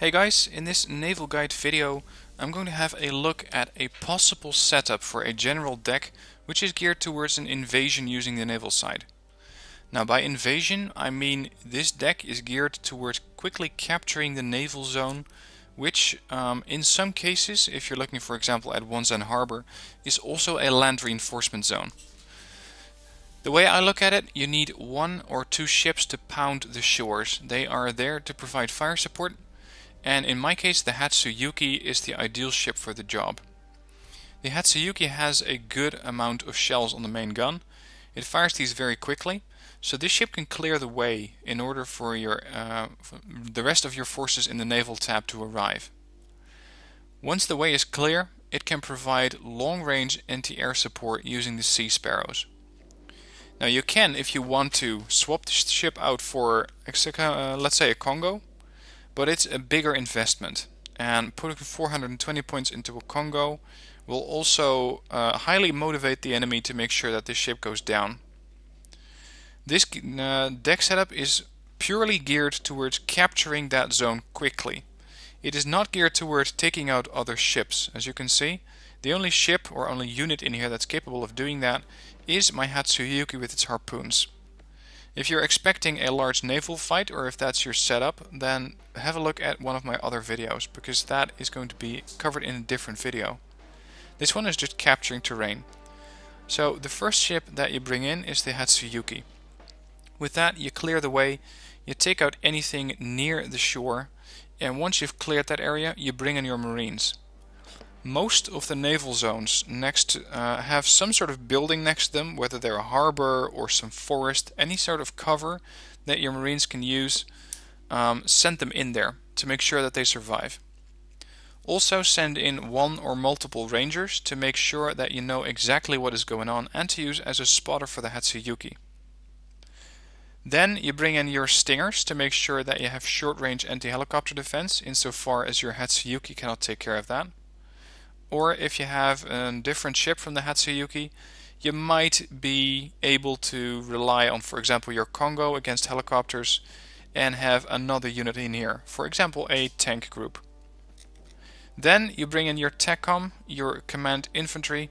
Hey guys, in this naval guide video I'm going to have a look at a possible setup for a general deck which is geared towards an invasion using the naval side. Now by invasion I mean this deck is geared towards quickly capturing the naval zone, which in some cases, if you're looking for example at Wonsan Harbor, is also a land reinforcement zone. The way I look at it, you need 1 or 2 ships to pound the shores. They are there to provide fire support, and in my case the Hatsuyuki is the ideal ship for the job. The Hatsuyuki has a good amount of shells on the main gun. It fires these very quickly, so this ship can clear the way in order for the rest of your forces in the naval tab to arrive. Once the way is clear, it can provide long-range anti-air support using the Sea Sparrows. Now you can, if you want to, swap the ship out for, let's say, a Congo, but it's a bigger investment. And putting 420 points into a Congo will also highly motivate the enemy to make sure that this ship goes down. This deck setup is purely geared towards capturing that zone quickly. It is not geared towards taking out other ships. As you can see, the only ship or only unit in here that's capable of doing that is my Hatsuyuki with its harpoons. If you're expecting a large naval fight, or if that's your setup, then have a look at one of my other videos, because that is going to be covered in a different video. This one is just capturing terrain. So the first ship that you bring in is the Hatsuyuki. With that you clear the way, you take out anything near the shore, and once you've cleared that area you bring in your marines. Most of the naval zones have some sort of building next to them, whether they're a harbor or some forest, any sort of cover that your marines can use. Send them in there to make sure that they survive. Also send in 1 or multiple rangers to make sure that you know exactly what is going on and to use as a spotter for the Hatsuyuki. Then you bring in your stingers to make sure that you have short-range anti-helicopter defense, insofar as your Hatsuyuki cannot take care of that. Or if you have a different ship from the Hatsuyuki, you might be able to rely on, for example, your Congo against helicopters and have another unit in here, for example a tank group. Then you bring in your TACCOM, your command infantry,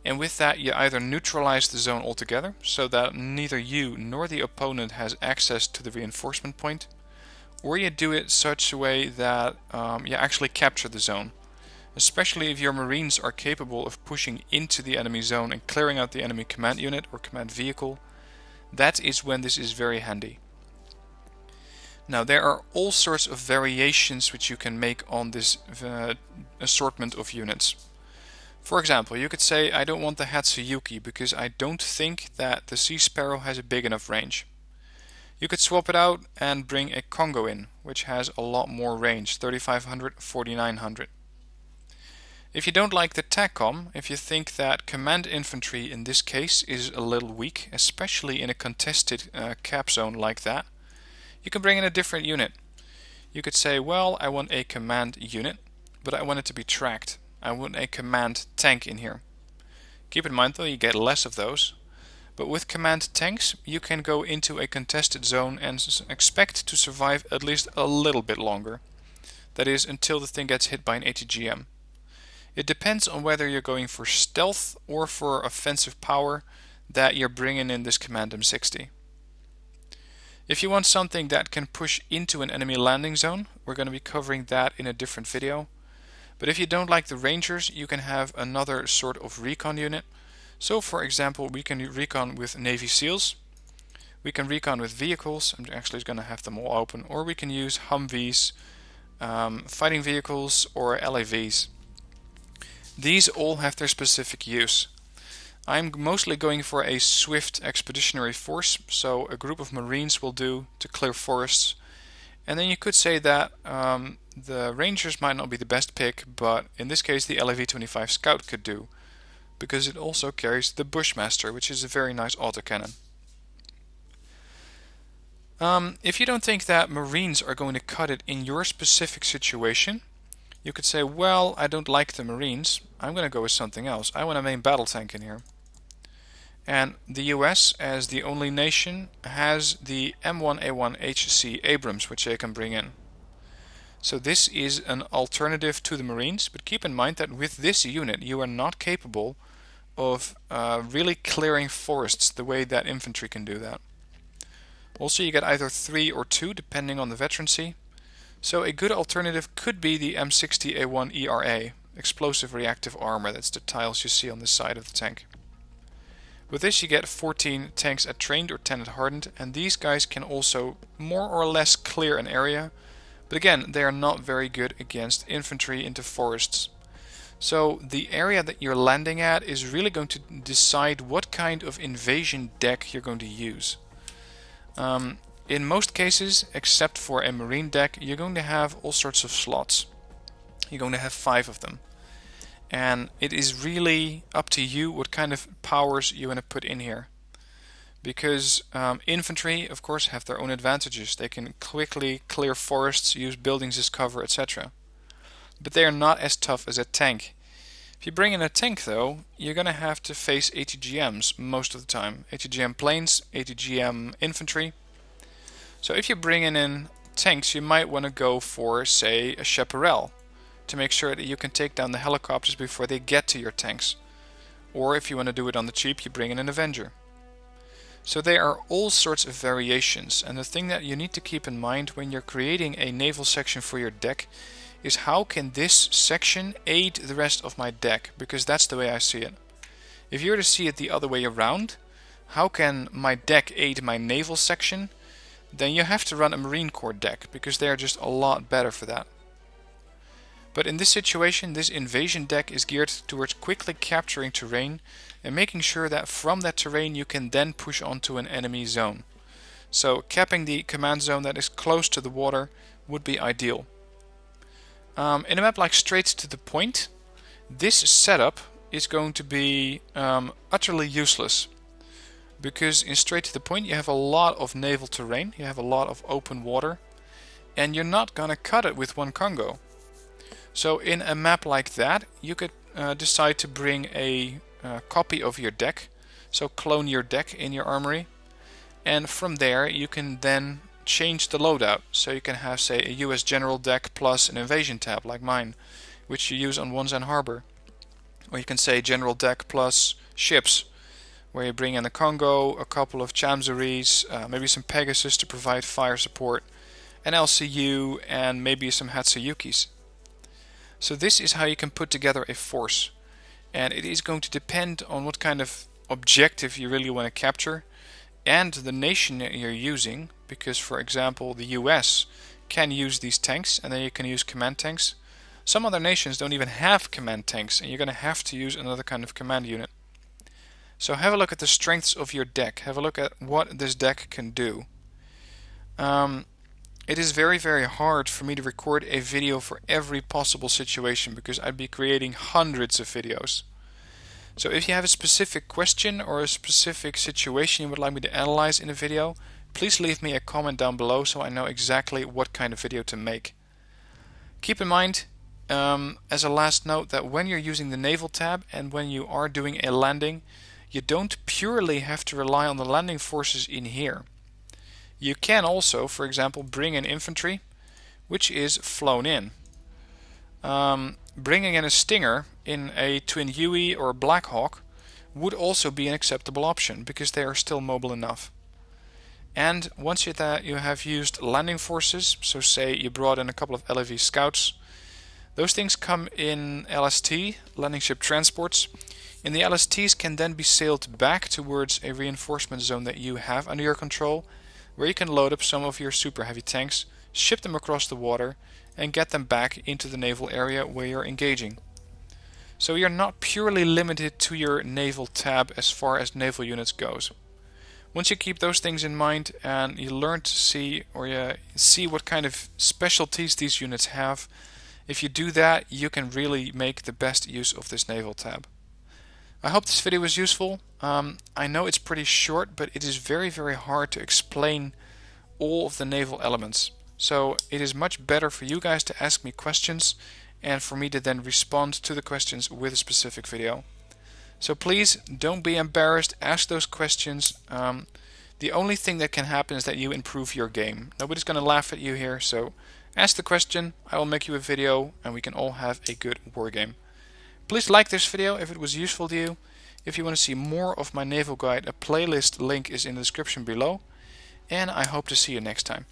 and with that you either neutralize the zone altogether so that neither you nor the opponent has access to the reinforcement point, or you do it such a way that you actually capture the zone. Especially if your marines are capable of pushing into the enemy zone and clearing out the enemy command unit or command vehicle, that is when this is very handy. Now there are all sorts of variations which you can make on this assortment of units. For example, you could say I don't want the Hatsuyuki because I don't think that the Sea Sparrow has a big enough range. You could swap it out and bring a Congo in, which has a lot more range, 3500, 4900. If you don't like the TACCOM, if you think that command infantry in this case is a little weak, especially in a contested cap zone like that, you can bring in a different unit. You could say, well, I want a command unit, but I want it to be tracked. I want a command tank in here. Keep in mind though, you get less of those. But with command tanks, you can go into a contested zone and expect to survive at least a little bit longer. That is, until the thing gets hit by an ATGM. It depends on whether you're going for stealth or for offensive power that you're bringing in this command M60. If you want something that can push into an enemy landing zone, we're going to be covering that in a different video. But if you don't like the Rangers, you can have another sort of recon unit. So for example, we can recon with Navy SEALs, we can recon with vehicles, I'm actually going to have them all open, or we can use Humvees, fighting vehicles, or LAVs. These all have their specific use. I'm mostly going for a swift expeditionary force, so a group of marines will do to clear forests. And then you could say that the Rangers might not be the best pick, but in this case the LAV-25 Scout could do, because it also carries the Bushmaster, which is a very nice autocannon. If you don't think that marines are going to cut it in your specific situation, you could say, well, I don't like the marines, I'm going to go with something else. I want a main battle tank in here. And the US, as the only nation, has the M1A1 HC Abrams, which they can bring in. So this is an alternative to the Marines, but keep in mind that with this unit you are not capable of really clearing forests the way that infantry can do that. Also, you get either 3 or 2 depending on the veterancy. So a good alternative could be the M60A1 ERA, explosive reactive armor. That's the tiles you see on the side of the tank. With this you get 14 tanks at trained or 10 at hardened, and these guys can also more or less clear an area, but again they are not very good against infantry into forests. So the area that you're landing at is really going to decide what kind of invasion deck you're going to use. In most cases, except for a marine deck, you're going to have all sorts of slots. You're going to have 5 of them. And it is really up to you what kind of powers you want to put in here. Because infantry, of course, have their own advantages. They can quickly clear forests, use buildings as cover, etc. But they are not as tough as a tank. If you bring in a tank though, you're going to have to face ATGMs most of the time. ATGM planes, ATGM infantry. So if you're bringing in tanks, you might want to go for, say, a Chaparral, to make sure that you can take down the helicopters before they get to your tanks. Or if you want to do it on the cheap, you bring in an Avenger. So there are all sorts of variations, and the thing that you need to keep in mind when you're creating a naval section for your deck is how can this section aid the rest of my deck, because that's the way I see it. If you were to see it the other way around, how can my deck aid my naval section, then you have to run a Marine Corps deck, because they are just a lot better for that. But in this situation, this invasion deck is geared towards quickly capturing terrain and making sure that from that terrain you can then push onto an enemy zone. So capping the command zone that is close to the water would be ideal. In a map like Straight to the Point, this setup is going to be utterly useless. Because in Straight to the Point you have a lot of naval terrain, you have a lot of open water, and you're not gonna cut it with one Congo. So in a map like that, you could decide to bring a copy of your deck, so clone your deck in your armory, and from there you can then change the loadout. So you can have, say, a US General deck plus an invasion tab like mine, which you use on Wonsan Harbor. Or you can say General deck plus ships, where you bring in a Congo, a couple of Chamzoris, maybe some Pegasus to provide fire support, an LCU, and maybe some Hatsuyukis. So this is how you can put together a force, and it is going to depend on what kind of objective you really want to capture and the nation that you're using, because for example the US can use these tanks and then you can use command tanks. Some other nations don't even have command tanks and you're going to have to use another kind of command unit. So have a look at the strengths of your deck, have a look at what this deck can do. It is very hard for me to record a video for every possible situation because I'd be creating hundreds of videos. So if you have a specific question or a specific situation you would like me to analyze in a video, please leave me a comment down below so I know exactly what kind of video to make. Keep in mind, as a last note, that when you're using the Naval tab and when you are doing a landing, you don't purely have to rely on the landing forces in here. You can also, for example, bring in infantry, which is flown in. Bringing in a Stinger in a Twin Huey or a Black Hawk would also be an acceptable option because they are still mobile enough. And once you have used landing forces, so say you brought in a couple of LAV scouts, those things come in LST, landing ship transports, and the LSTs can then be sailed back towards a reinforcement zone that you have under your control, where you can load up some of your super heavy tanks, ship them across the water, and get them back into the naval area where you're engaging. So you're not purely limited to your naval tab as far as naval units goes. Once you keep those things in mind and you learn to see, or you see what kind of specialties these units have, if you do that, you can really make the best use of this naval tab. I hope this video was useful. I know it's pretty short, but it is very hard to explain all of the naval elements. So it is much better for you guys to ask me questions and for me to then respond to the questions with a specific video. So please don't be embarrassed, ask those questions. The only thing that can happen is that you improve your game. Nobody's going to laugh at you here, so Ask the question, I will make you a video and we can all have a good wargame. Please like this video if it was useful to you. If you want to see more of my naval guide, a playlist link is in the description below. And I hope to see you next time.